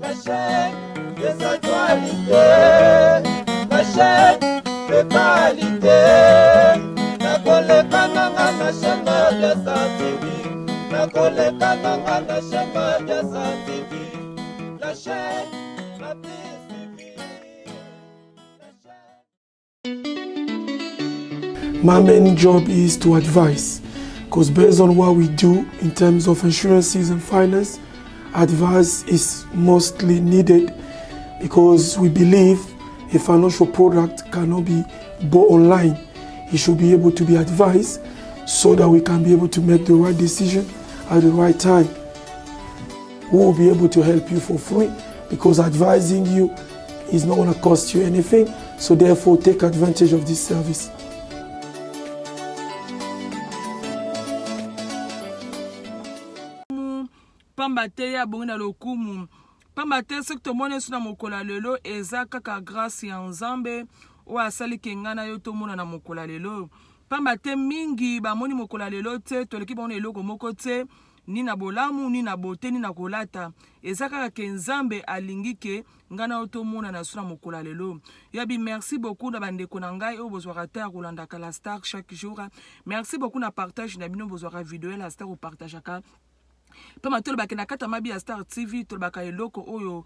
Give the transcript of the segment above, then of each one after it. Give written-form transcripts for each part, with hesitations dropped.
La chaîne des actualités, la chaîne de qualité. Na koleka nanga na shema ya TV, na koleka nanga na shema ya TV. La chaîne, la TV. My main job is to advise, because based on what we do in terms of insurances and finance, advice is mostly needed, because we believe a financial product cannot be bought online. It should be able to be advised so that we can be able to make the right decision at the right time. We will be able to help you for free, because advising you is not going to cost you anything. So therefore, take advantage of this service. Pambate ya bongi na lokumu. Pambate sekto mone suna mokola lelo eza kaka grâce ya Nzambe o asali kengana yo to mona na mokola lelo. Pambate mingi ba moni mokola lelo te toleki ba eloko moko te ni na bolamu ni na bote ni na kolata. Eza kaka ke Nzambe alingi ke ngana yo to mona na suna mokola lelo. Yabi merci beaucoup na bandeko na ngai o bozwaka ta kolanda la star chaque jour. Merci beaucoup na partage na bino bozwaka vidéo la star o partageaka. Pama tolobaka na kata mabi ya Star TV tolobaka eloko oyo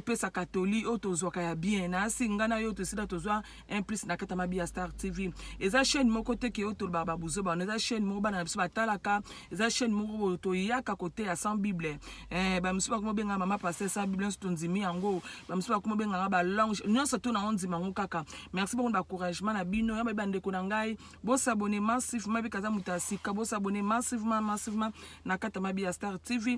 pesa katoli o tozwaka ya bien na singana yo to sida tozwa un plus na kata mabi ya Star TV. Eza chaîne moko te ke o tolobaka babuzo ba eza chaîne moko bana biso batalaka, eza chaîne moko to yaka kote ya sans bible. Ba misuba ko benga mama passer sans bible sto nzimi yango, ba misuba ko benga ba langue nyonso to na onzima ngo kaka. Merci beaucoup ba encouragement na bino ya ba ndeko na ngai bo s'abonner massivement be kaza mutasika bo s'abonner massivement na kata mabi ya Star TV.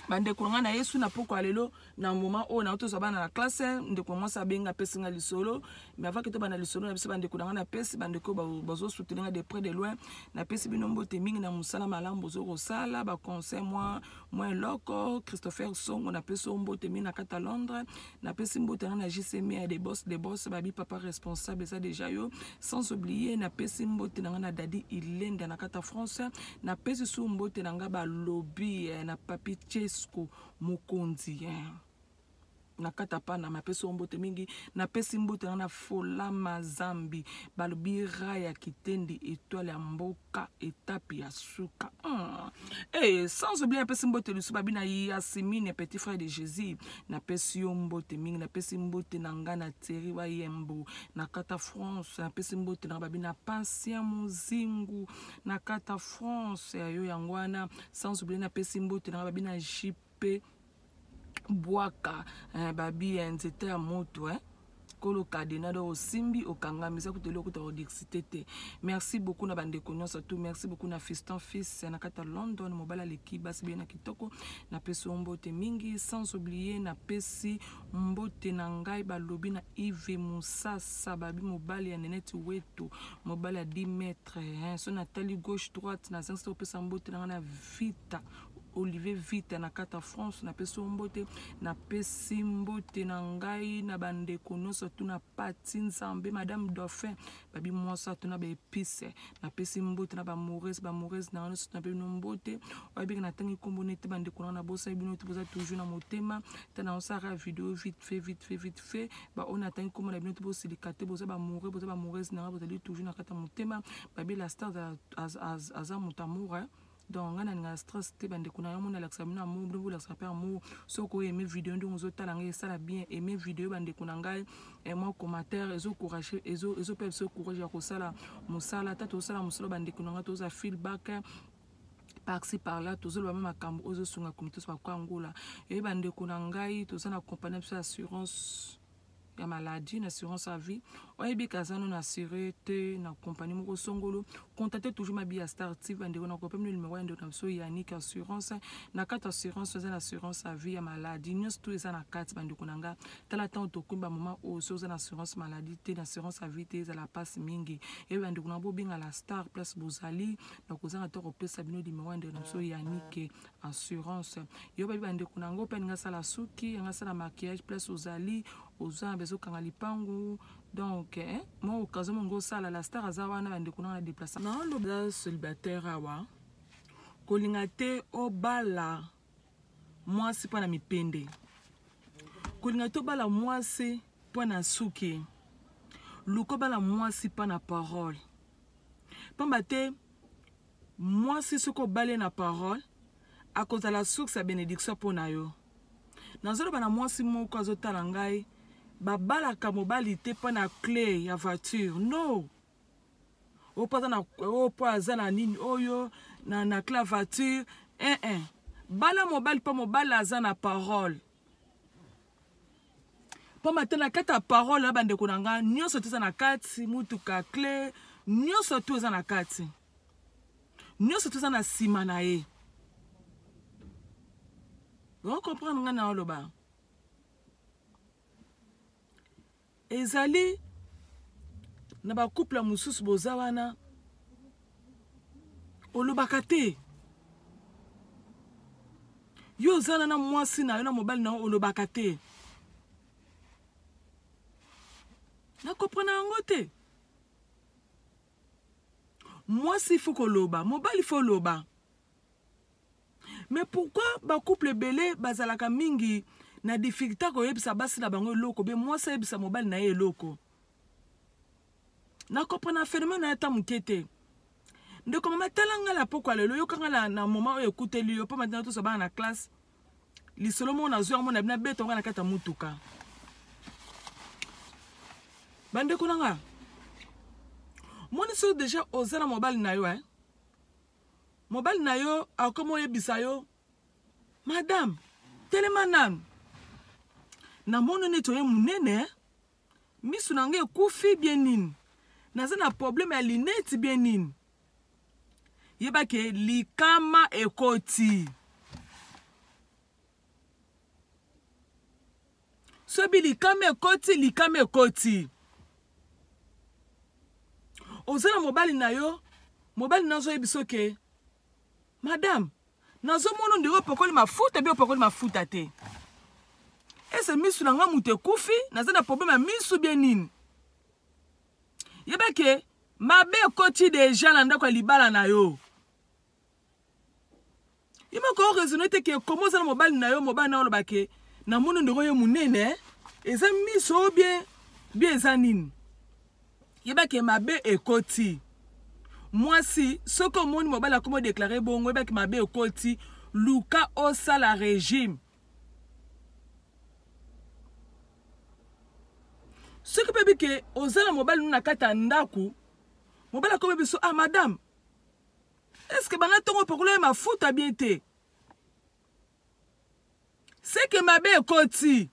Bande konga na Yesu na poko alelo na moment o na to bana na classe ndeko mwasa benga pesi nga lisolo mais avant que to bana lisolo na biso bande konga na pesi bande ko bazo soutenir de près de loin na pesi binombo te mingi na musala malambo zo sala ba conseil moi loko Christopher Song na pesi mbote mingi na kata Londres na pesi mbote na JCM des boss babi papa responsable ça déjà yo sans oublier na pesi mbote na dadi Ilenda na kata France na pesi su mbote na nga ba lobby na papi Mokondi na katapa na mapeso mbote mingi na pesi mbote na fola mazambi balbira ya kitendi étoile ya mboka étape ya suka sans oublier na pesi mbote lusu babina Yasimine petit frère de Jésus na pesi mbote mingi na pesi mbote na ngana teri wa yembo na kata France na pesi mbote na babina Patient Muzingu na kata France yo yangwana sans oublier na pesi mbote na babina JP Boaka babi nzete ya moto kolo kadenado osimbi okangamiza kutelo kuta odixité. Merci beaucoup na bande nyonso tout, merci beaucoup na Fiston Fils na kata London mobala leki basi bien na kitoko na pesi mbote mingi sans oublier na pesi mbote na ngai balobi na Yves Musasa babi mobali ya neneti wetu mobali ya 10 mètres so na tali gauche droite na 500 pesa mbote na vita Olivier Vite na kata France na pesi mbote na pesi mbote na ngai na bande konoso tu na pati Nzambe madame Dauphin babi mwasa tu na ba épice na pesi mbote na ba mauvaise na noso na bino mbote oyebi na tangi kombonete bande konana bosa bino tu boza toujours na motema tana osara vidéo vite fait ba on tangi komona bino tu bosilikate boza ba mauvaise na boza toujours na kata motema babi la star aza mutamour donc on a un stress te bande kuna yamona l'examen amour vous la saper amour soko aimer vidéo ndo ngozota langa ça la bien aimer vidéo bande kuna ngai et moi commentaire ezo courage ezo peut se courage ya kosala musala tato sala musolo bande kuna ngato za feedback par-ci par-là tozolo même makambo ozo sunga komite so kwa ngola et bande kuna ngai tozana compagnie assurance ya maladie na assurance à vie oyebi kazano na assuré na compagnie moko songolo contactez toujours ma bia Star TV ndeko na kopemno numéro ndo na so Yannick assurance na carte assurance za assurance à vie ya maladie nyos tout ça na carte bandeko nanga tala temps to kumba moment o so za assurance maladie te na assurance à vie te za la passe mingi et bandeko na bo binga la Star place bozali na kozanga to kopesa bino numéro ndo na so Yannick assurance yo ba bandeko nanga pe nga sala suki nga sala maquillage place ozali oza bezo kanga lipangu donc moi okazo mongo sala la Star azawana bande kuna na déplacer non le célibataire awa kolinga te obala moi c'est pas na mipende kolinga to bala mwasi po na suki luko bala mwasi pa na parole pamba te mwasi soko bale na parole akozala source ya bénédiction po na yo nazoloba na mwasi moko azotala ngai babalaka mobali te po na clé ya voiture no opo aza na nini oyo na clé ya voiture bala mobali po mobali aza na parole po matena kati ya parole ya bandeko na nga nyonso toza na kati mutuka clé nyonso toza na kati nyonso toza na nsima na ye comprendre nga na oloba ezali na ba couple mususu boza wana olobaka te yo ozana na mwasi na yo na mobali na yo olobaka te na comprendre yango te mwasi faut koloba mobali faut loba. Mais pourquoi ba couple belé bazalaka mingi na difficulté ko yebisa basi na bango loko be mwasi yebisa mobali na ye loko na comprendre phénomène na ta mukete ndeko mama talanga la pokwa lelo yo kanga na moment oyo ekuteli yo pa maintenant to so ba na classe li solo mo na zo mo na bina beto ngana kata mutuka bande kunanga moni so déjà ozala mobali na yo mobali na yo akomo yebisa yo madame telema nanu na mono neto ye munene misu nange ekufi bien nini naza na problème ya lineti bien nini yeba ke likama ekoti sobi likama ekoti ozala mobali na yo mobali nazo yebiso ke madame nazo mono ndiro pokoli mafuta bi pokoli mafuta te ese misu nanga mute kufi naza na problème ya misu bien nini yeba ke mabe ekoti deja na ndako libala na yo ima ko raisonner te ke comment ça mobali na yo mobali na oloba ke na mono ndiro ye munene eza misu bien eza nini yeba ke mabe ekoti mwasi soko moni mobala komo déclarer bongo yeba ke mabe ekoti luka osala régime soko pebi ke ozala mobali na kata ndaku mobala komo biso madame est-ce que bana tongo pokolo mafuta bien te c'est que mabe ekoti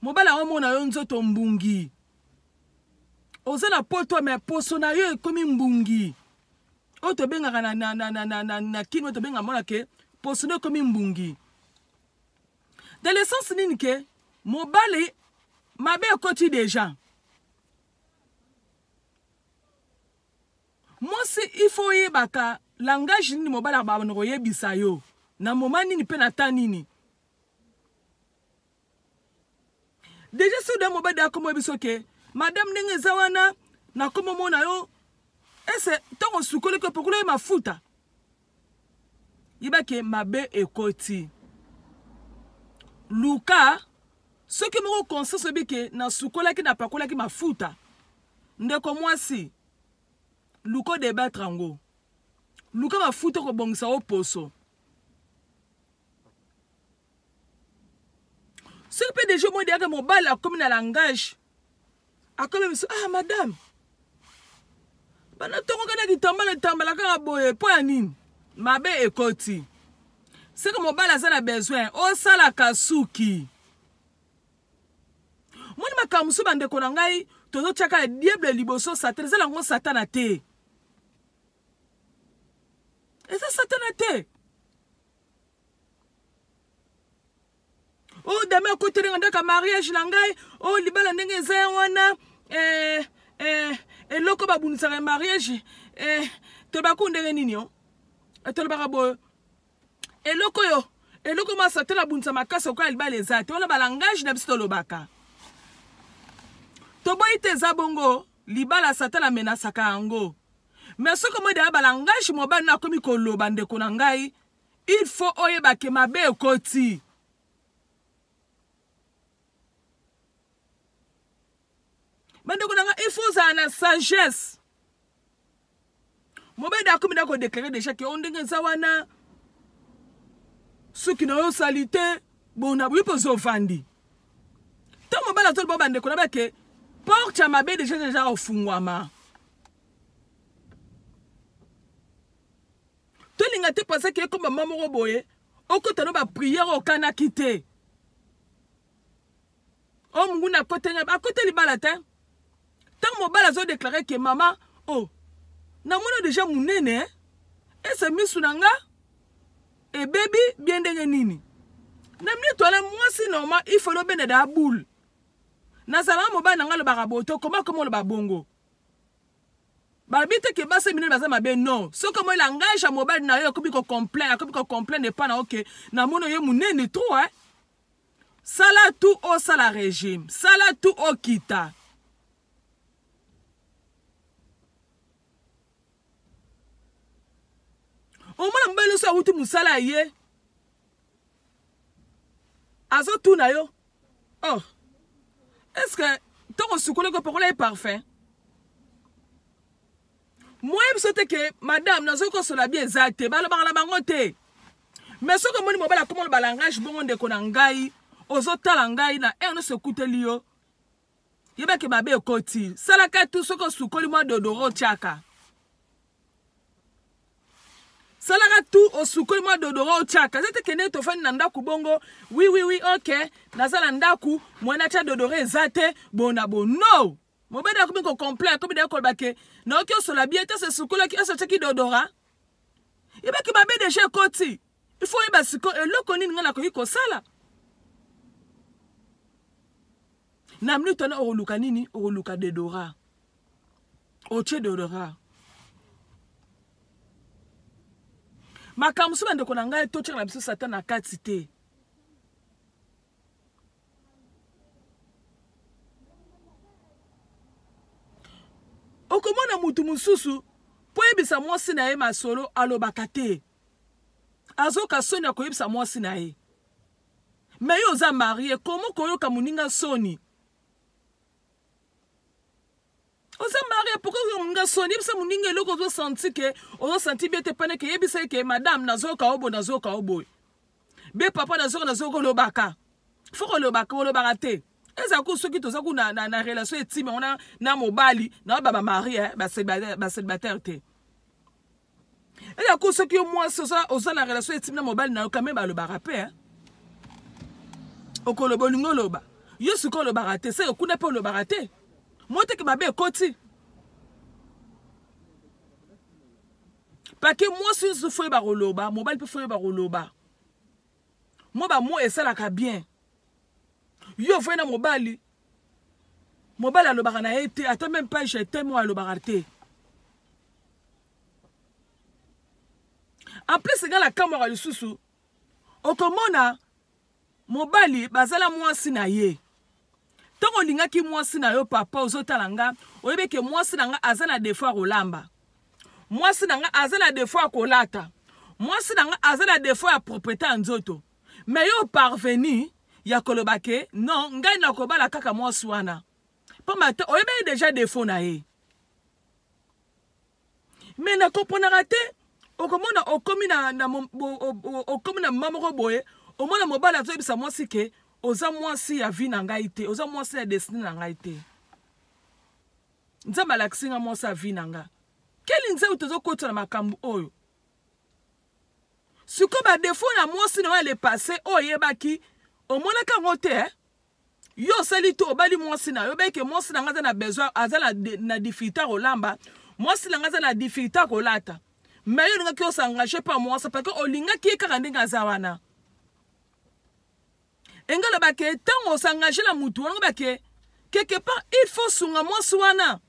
mobala omona yo nzoto mbungi ozana poto me poso na yo ekomi mbungi o to bengaka na kino to benga mona ke poso na ekomi mbungi dans le sens nini ke mobali mabe ekoti déjà mwasi il faut yebaka langage nini mobali ba no yebisa yo na moment nini pe na ta nini déjà si de mobali akomo biso ke madame ndenge zawana na komo mona yo ese tongo sukoli ko pokolo mafuta yibake mabe ekoti luka soki moko conscience bike na sukola ki na pakola ki mafuta ndeko mwasi luko débattre ngo luka mafuta ko bongisa o poso soki pe déjà mo diaka mobala comme na langage akomi biso madame bana tongo kana kitambala kaka boye po ya nini mabe ekoti c'est que mobala aza na besoin osala kasuki moni makamusu bandeko na ngai tozotiaka diable liboso satan ezala yango satana te eza satana te dame akotelenga ndaka mariage na ngai libala ndenge eza ya wana eloko babunisaka mariage tolobaka ndenge nini yo tolobaka boyo eloko ma satana abunisa makasi okola libala eza te wana balangage na biso tolobaka toboyi te eza bongo libala satana amenasaka yango mais soki moi deya balangage mobali na akomi koloba ndeko na ngai il faut oyebake mabe ekoti Bandeko nanga, il faut ça na sagesse. Mobile d'accord, mais d'accord, déclarer déjà que on dingue zawana. Ceux qui n'ont pas salité, bon, on a vu pour s'offender. Tant mobile à tout le monde, bandeko nanga, que porte à ma bête déjà au fungwama. Tout le monde a pensé que comme maman roboye, au côté de la prière au canakité. Oh, mon à côté de balate. Tant mon bal a déclaré que maman, oh, n'a déjà mon nene, et c'est mis sous nanga, et baby, bien de nini. N'a mis toi là, moi si normal, il faut le bien de la boule. N'a ça mon bal nanga le baraboto, comment le babongo. Barbite que basse minute basse ma ben non. Ce que moi langage à mobile na yo comme complet n'est pas na OK. Na mono yo munene trop hein. Sala tout au sala régime, sala tout au kita. Au moins mbele so wuti musala ye. Azo tout na yo. Oh. Est-ce que ton sukule ko pour est parfait? Moi, je sais que madame, nous avons sur la bien exacte, mais ce que moi, je me comment le langage, bon, de konangai, aux autres langai, na et on se coûte lio. Il y a que ma belle côté. Salaka tout ce que sous colima de doro tchaka. Salaka tout au sous colima de doro tchaka. C'est que net au fin nanda kubongo. Oui, ok. Nazalanda ku, moi na tcha de doré zate, bon abo, no. Mon bébé a comme complet, comme des colbaquets. Non, qui sur la biette, c'est ce que qui a sorti qui d'odora. Il va que ma bébé déjà côté. Il faut y basco et le connaît n'a pas eu que ça là. Namni tona au luka nini, au luka de dora. Au tché d'odora. Ma kamsu bande konanga et toche la bisu satan à 4 cités. Okomona mutu mususu po ebisa mwasi na ye masolo alobaka te. Azoka soni akoyebisa mwasi na ye. Mais yo za marié, comment koyoka muninga soni? Oza marié, pourquoi yo muninga soni? Ebisa muninga eloko ozo senti ke, ozo senti bien te pene ke yebisa ke madame nazoka obo. Be papa nazoka lobaka. Foko lobaka te. Eza ko soki to zaku na relation intime on a na mobali na baba mari ba célibataire te. Eza ko soki moi ça oza na relation intime na mobali na quand même ba le barapé hein. Okolo bolingo loba. Yo suko le barate c'est ku na pas le barate. Moi te ke mabe koti. Parce que moi si je fais ba roloba, mobile peut faire ba roloba. Moi ba moi et ça la ka bien. Yo fena mobali a le barana été attends même pas j'ai tellement à le barate. En plus c'est dans la caméra le sous okomona mobali bazala mwasi na ye. Tango linga ki mwasi na yo papa ozotalanga oyebe ke mwasi nanga azana des fois rolamba. Mwasi nanga azana des fois kolata. Mwasi nanga azana des fois propriété nzoto. Mais yo parvenu ya kolobake non ngai na kobala kaka mwasi wana pamba oyebe déjà défaut na ye mais na komponaka te okomona okomi na mamoko boye omona mobala azoyebisa mwasi ke oza mwasi ya vie na ngai te oza mwasi ya destin na ngai te nzambe alakisi nga mwasi ya vie na nga keli nzambe tozokota na makambo oyo siko ba défaut na mwasi na le passé oyebaki omona kango te yo sali to obali mwasi na yo beke mwasi na ngaza na besoin azala na difficulté rolamba mwasi na ngaza na difficulté kolata mais yo ngaki osangaje pa mwasi parce que olinga ki kaka ndinga zawana engala bake tango osangaje la mutu wana bake quelque part il faut sunga mwasi wana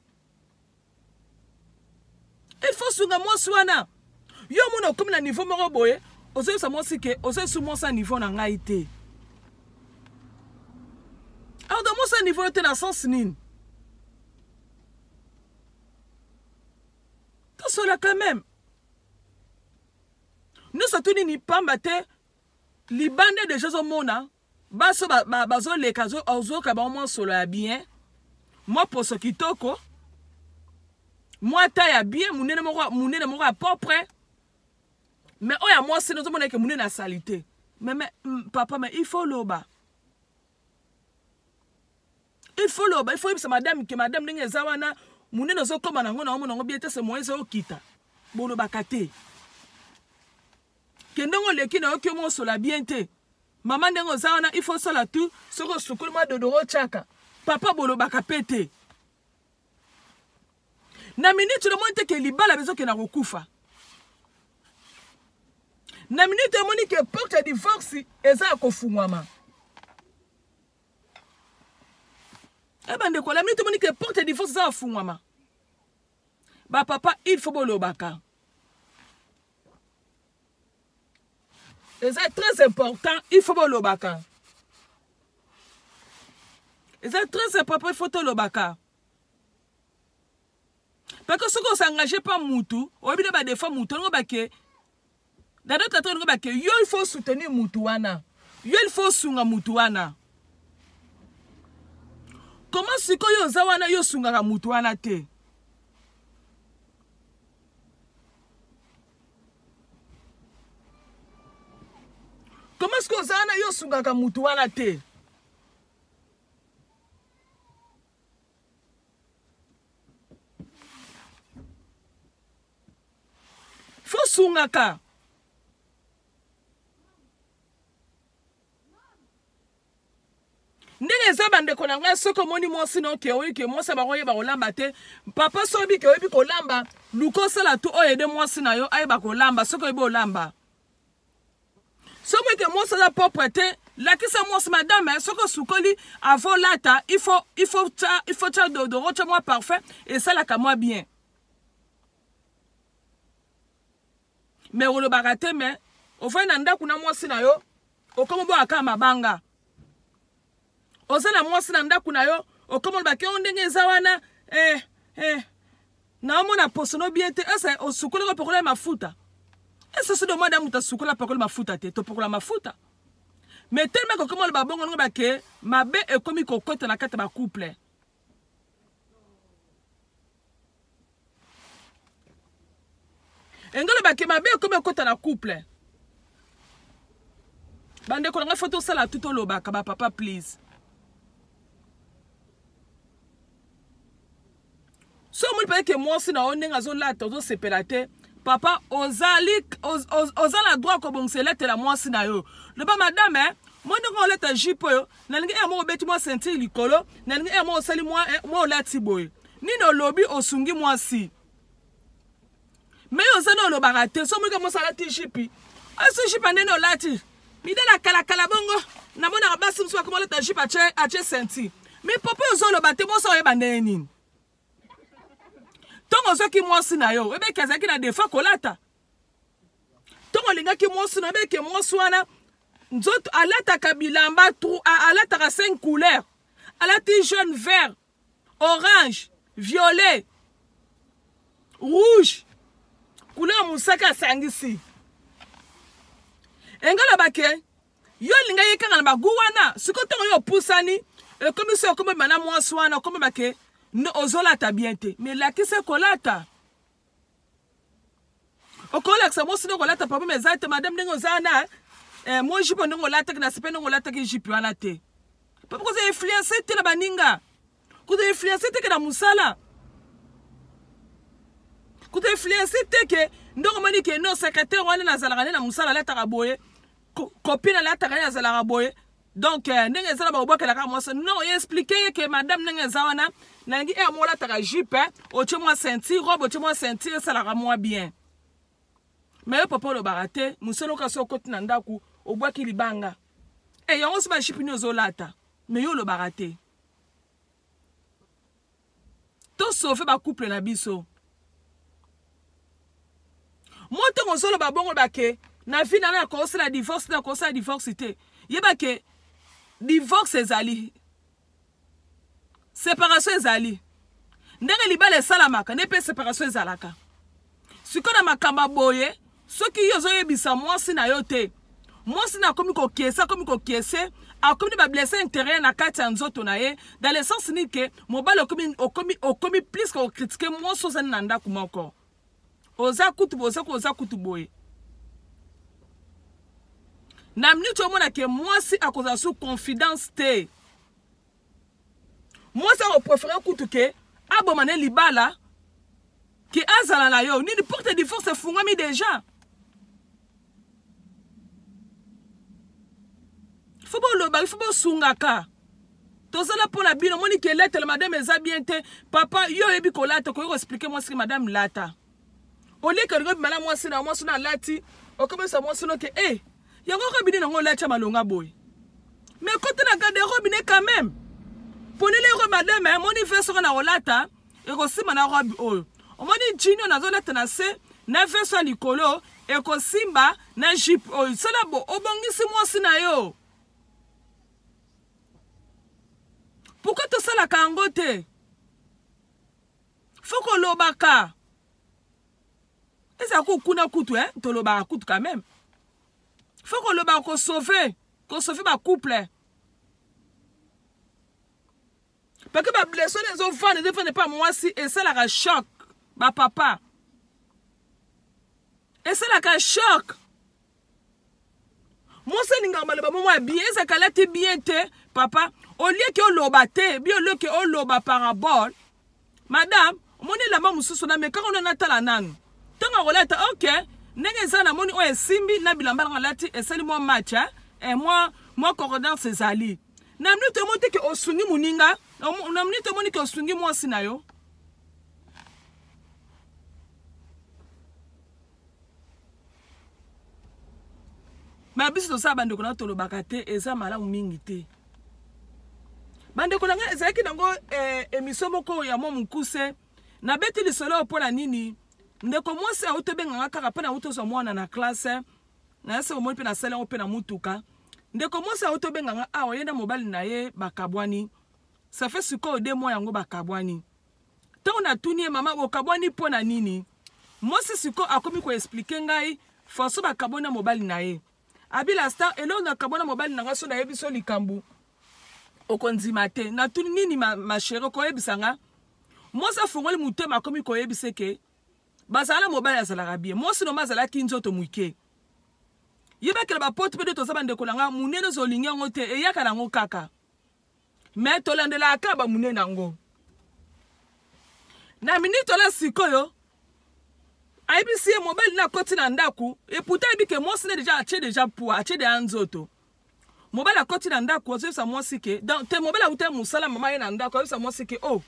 yo mona comme na niveau moko boye ozo sa mwasi ke ozo su mwasi niveau na ngai te. Alors dans mon niveau de la sens nine. T'as cela quand même. Nous sommes ni pas maté. Les bandes de gens au monde, baso les casos, ozo kabamo solo bien. moi poso kitoko moi taille bien munene moko à propre mais oya moi c'est notre monde que munene na salité mais papa mais il faut loba il faut que madame ndenge zawana munene zo koma nango na ngo biete c'est moyen zo kita bolo bakate kendongo leki na okyo mo sola bien te maman ndenge zawana il faut sola tout soko sukulu ma dodoro chaka papa bolo bakapete na minute le monde que libala bezo ke na kokufa na minute moni que porte divorce eza kofungwama la minute moni que porte divorce eza kofungwama ba papa il faut bolo baka c'est très important il faut bolo baka c'est très important il faut to lo baka. Parce que ce qu'on s'engage pas Moutou, on va pas des fois Moutou, on va que dans notre temps on va que il faut soutenir Moutouana, il faut sunga Moutouana. Comment ce que yo zawana yo sunga Moutouana te? Comment ce que zawana yo sunga Moutouana te? Faut sungaka. Ndenge zabande konanga soko moni mwasi no ke oyi ke mwasa baroye ba kolamba te papa sobi ke oyi kolamba luko sala tu oye de mwasi na yo ayi ba kolamba soko oyi olamba somo ke mwasa la propre te la kisa mwasi madame soko sukoli avant lata il faut ta de rocha moi parfait et ça la ka moi bien. Mais on le barate mais au fait nanda kuna mwasi na yo okomo bo aka mabanga ozana mwasi nanda kuna yo okomo ba ke ondenge zawana na mona posono bien te esa osukola ko pokola mafuta esa se demande à muta sukola pokola mafuta te to pokola mafuta mais tellement que comment ba bongo ba ke mabe e komi kokota na kata ba couple engole ba ke mabe comme kota na couple bande ko nga photo sala tout lo ba ka ba papa please so mo pe ke mo si na onenga zo la to zo sepelate papa ozala droit ko bon selete la mo si na yo le ba madame mo ngo leta jipo yo na ngi mo beti mo senti likolo na ngi mo sali mo lati boy ni no lobi osungi mo si. Mais on s'en a le baraté, so mo comme ça la tichipi. Aso jipa neno lati. Mi de la kala bongo. Na mona basim so comme la jipa ache senti. Mais papa on so le baté mo so e bandeni. Tongo so ki mo sina yo, ebe kaza ki na defa kolata. Tongo linga ki mo sina be ke mo swana. Nzoto alata kabilamba trou alata ka 5 couleurs. Alati jaune, vert, orange, violet, rouge. Couleur musaka sangisi engala bake yo linga yeka na baguwana sikoto yo pusani e comme ça comme mana mwaswana comme bake no ozolata biente mais la kise kolata okola ksa mo sino kolata papa mezate madame ndenge ozana moi jipo ndenge lata na sepe ndenge lata ki jipo wana te papa ko za influencer te na baninga ko za influencer te na musala Koute influencer te ke ndongo mani ke no secrétaire wana na zalaka na musala la taraboye copine la takanya zalaka boye donc ndenge zala ba obokela ka moi non expliquer que madame ndenge zawana nangi e mo la taka jupe o chemo senti robe o chemo senti ça la moi bien mais papa lo barate musolo ka so koti na ndaku obwaki libanga e yango so ba chipini ozolata mais yo lo barate to sauver ba couple na biso. Moi tant solo ba bongo ba ke na vie na ko la divorce na ko sa divorce te yeba ke divorce ezali séparation ezali ndenge libale salamaka ne pe séparation ezalaka siko na makamba boye soki yo zo yebisa mwasi na yo te mwasi na komi ko kiese akomi ba blessé intérieur na kati ya nzoto na ye dans le sens ni que mobali okomi plus ko critiquer mwasi ozali na ndako moko oza kutu boye na minute omona ke mwasi akoza sous confidence te mwasi akoprefere kutu ke abomane libala ki azala na yo nini porte divorce efungwami déjà faut sungaka tozala pona bino moni ke lettre madame eza bien te papa yo yebi ko lata ko expliquer moi ce que madame lata au lieu que regarde mala moi na lati o comme ça moi sono ke yango ko bini nango lata malonga boy mais côté na garde robinet quand même poni le robe madame moni verso na olata e ko sima na robe oyo omoni jino na zo lata na se na verso likolo e ko simba na jupe oyo sala bo obongisi moi sina yo. Pourquoi tu sais la kangote? Faut qu'on l'obaka. Et ça kuna kutu, hein? Tu l'obaka kutu quand même. Faut qu'on l'obaka qu'on sauve ma couple. Parce que ma blessure les enfants ne défendent pas moi si et ça la choc, ma papa. Et ça la choc. Moi c'est n'ingamba ba moi bien ça calate bien te papa. Au lieu que l'on te, bien le que l'on parabole, madame, mon est la maman sous mais quand on a la nan, tant qu'on relate, ok, n'est-ce pas la monnaie ou est simbi, n'a bilamba dans la tête, et c'est moi match, et moi coordonne ses alliés. N'a pas te monter que au sungi muninga, n'a pas te monter que au sungi moi sinayo. Mais bis de ça, bande qu'on a tout le bakate, et ça m'a la mingité. Bande kolanga ezaki nango émission moko ya mo mukuse na beti lisolo pola nini ndeko mwasi autobenga kaka pena utozo mwana na classe na ese omoi pe na sala ope na mutuka ndeko mwasi autobenga awa yenda mobali na ye bakabwani ça fait suko 2 mois yango bakabwani tant na tunie mama bakabwani pona nini mwasi suko akomi ko expliquer ngai faso bakabona mobali na ye abila star elo na kabona mobali na ngaso na yebiso likambu okonzimate na tuni nini ma chérie ko yebisanga moi ça fongoli mutema komi ko yebiseke bazala mobile azala rabie moi sino mazala kinzoto muike yeba kele ba pote pedo to zabande kolanga munene zo linga ngote e yaka nango kaka mais to landela akaba munene ngo na minute la sikoyo aibisi mobile na koti na ndaku et pourtant ibike moi sine déjà pour ache de anzoto mobile akoti na ndako ozo moi sike dans te mobile auta musala mama ye na ndako ozo moi sike oh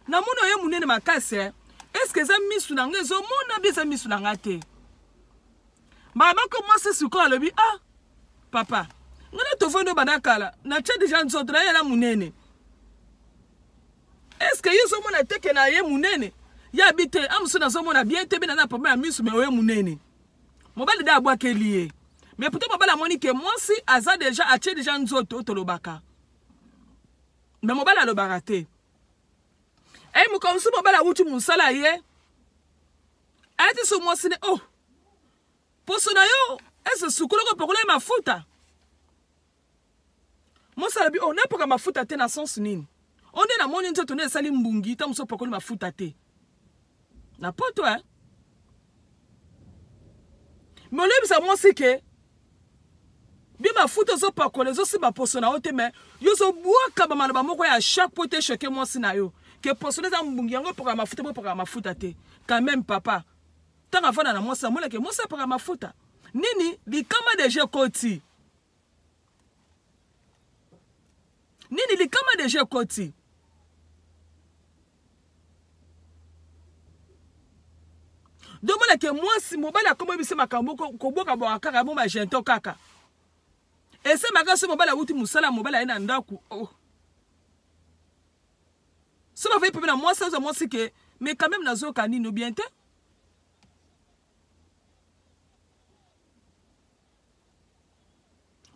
na muno ye munene makase est-ce que ça misu na ngezo mona bisa misu na ngate mama ko moi se suko alobi papa ngana to fondo banakala na che déjà nzotra ye na munene est-ce que yeso mona teke na ye munene ya bite amso na zo mona bien te bina na papa misu me ye munene mobile da abwa kelie. Mais pourtant, je vais dire que moi, si Aza déjà acheté déjà nzoto tolobaka. Mais je vais le barater. Et je comme si je vais le musala ye. Et tu moi si oh. Pour ce nayo, est-ce sukolo ko pokole mafuta. Moi ça bi on n'a pas mafuta te na sens nini. On est na moni nzoto ne sali mbungi ta muso pokole mafuta te. Na pas toi. Mais le bisa moi c'est que bien ma foute zo pa ko les aussi ba posona ote mais yo zo buaka ba manaba moko ya chaque pote choquer moi sinayo que posona za mbungi yango pour ma foute pour ma foute te quand même papa tant avant na moi ça moi que moi ça pour ma foute nini di kama de je koti nini di kama de je koti donc moi que moi si mobile comme bise makambo ko boka bo kaka mo ma jento kaka. Et c'est ma gasse mobile à outil musala mobile à un ndaku. Oh. Ça m'a fait pour moi ça moi c'est que mais quand même nazo kanino bien te.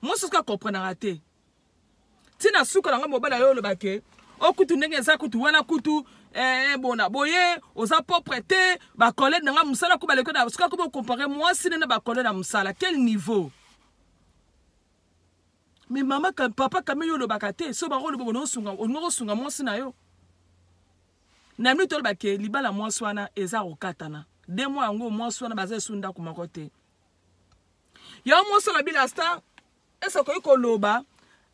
Moi ce que comprendre raté. Tina suka nga mobile yo le bake. O kutu ndenge za kutu wana kutu bona boye oza propreté ba collègue nga musala ko baleko na suka ko comparer moi si na ba collègue na musala quel niveau? mais maman papa quand yo lobaka te so ba ko lobo no sunga ongo sunga mwasi na yo na mni tol ba ke libala mwasi wana eza okatana de mois ngo mwasi wana baza sunda ku makote ya mwasi la bila star esa ko loba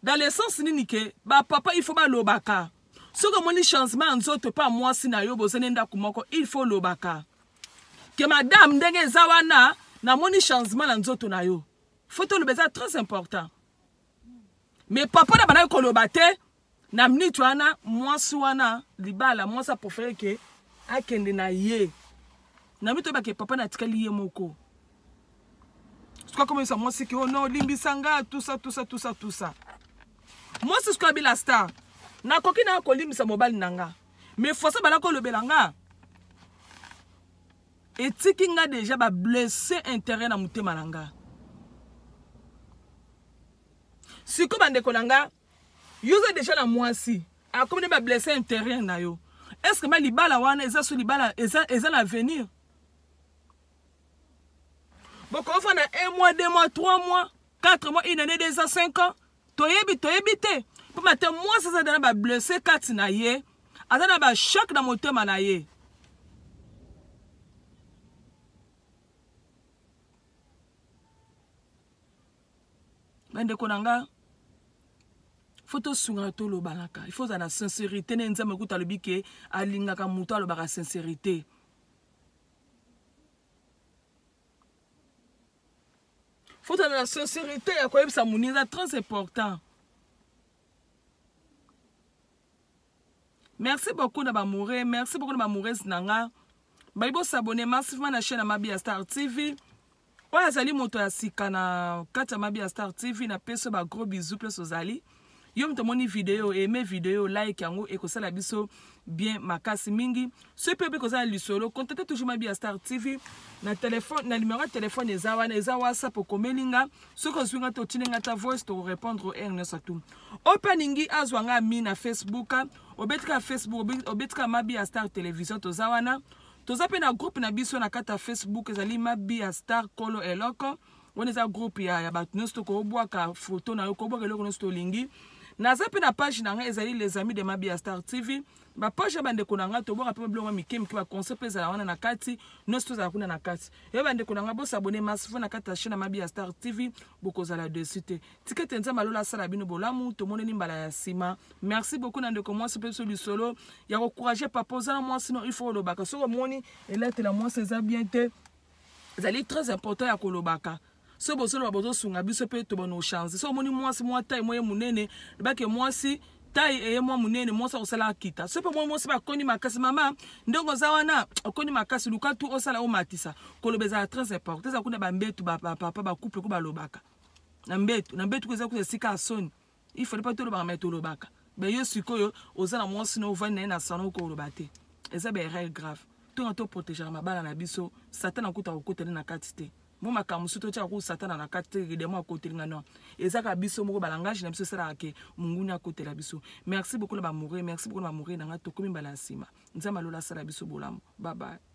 dans le sens nini ke ba papa il faut ba lobaka so ko moni changement nzoto pa mwasi na yo bozene nda ku moko il faut lobaka que madame ndenge zawana na moni changement na nzoto na yo faut le beza très important. Mais papa na bana ko lobate na mnitu ana mwasi wana libala mwasa préféré ke akende na ye na mito ba ke papa na tikali ye moko siko comme ça mwasi ke oh non limbisanga tout ça moi c'est ce que la star na koki na ko limbisa mobile nanga mais fosa bala ko lobelanga etiki nga déjà ba blessé intérêt na mutema nanga. Si comme bande konanga yuza déjà la mwasi a comme ne ba blessé intérieur na yo est-ce que ma libala wana eza so libala eza l'avenir bon quand on a 1 mois 2 mois 3 mois 4 mois une année 2 ans 5 ans toyebi te pour matin moi ça dans ba blessé 4 na ye azana ba choc na motema na ye bande konanga photo sunga to lo balaka il faut la sincérité ne nzambe kuta lobike alingaka muto alobaka sincérité faut la sincérité ya ko yebisa muniza très important. Merci beaucoup na bamouré, merci beaucoup na bamouré nanga baibo s'abonner massivement na chaîne Mabia Star TV. Oya zali moto ya sika na kata Mabia Star TV na peso ba gros bisous plus ozali. Yo mtomoni vidéo aimé vidéo like yango et ko sala biso bien makasi mingi. Ce pepe ko sala lisolo contactez toujours Mabia Star TV na téléphone na numéro de téléphone eza WhatsApp ko komelinga ce ko swinga to tinenga ta voice to répondre en satou. Openingi azwanga mi na Facebook obetka Facebook obetka Mabia Star Television to zawana toza pe na groupe na biso na kata Facebook ezali Mabia Star Kolo Eloko on eza groupe ya batu nosto ko obwaka photo na yo ko obwaka eloko nosto lingi na zape na page na nga ezali les amis de Mabia Star TV ba page bande konanga to bwaka pe blonga mikemi ki ba concept ezala wana na kati nosto za kuna na kati yo bande konanga bo s'abonner massivement na kata chaîne Mabia Star TV bokozala dessus te tikete nza malola sala bino bolamu to moneni mbala ya sima. Merci beaucoup na ndeko moi pe solo solo ya encourager papa za moi sinon il faut le baka so moni elete la moi c'est bien te ezali très important ya kolobaka so bosolo babozo sunga biso pe to bono chance so moni moi si moi taille moye munene ba ke moi si taille et moi munene moi ça osala kita so pe moi si ba koni makasi mama ndongo za wana koni makasi luka tu osala o matisa kolobeza très important ça kuna ba mbetu ba papa ba couple ko ba lobaka na mbetu ko za ku sika son il faut pas to lo ba metto lobaka be yo sikoyo ozana moi sino vana na salon ko lobate et ça be règle grave tout en to protéger ma bala na biso satan akuta ko kotela na katite mo makamusu to tia ko satana na kate de mo côté ngano ezaka biso moko balangage na biso sala ke munguni à côté la biso. Merci beaucoup la ba mourir, merci beaucoup la mourir na to komi bala sima nzama lola sala biso bolamu. Bye bye.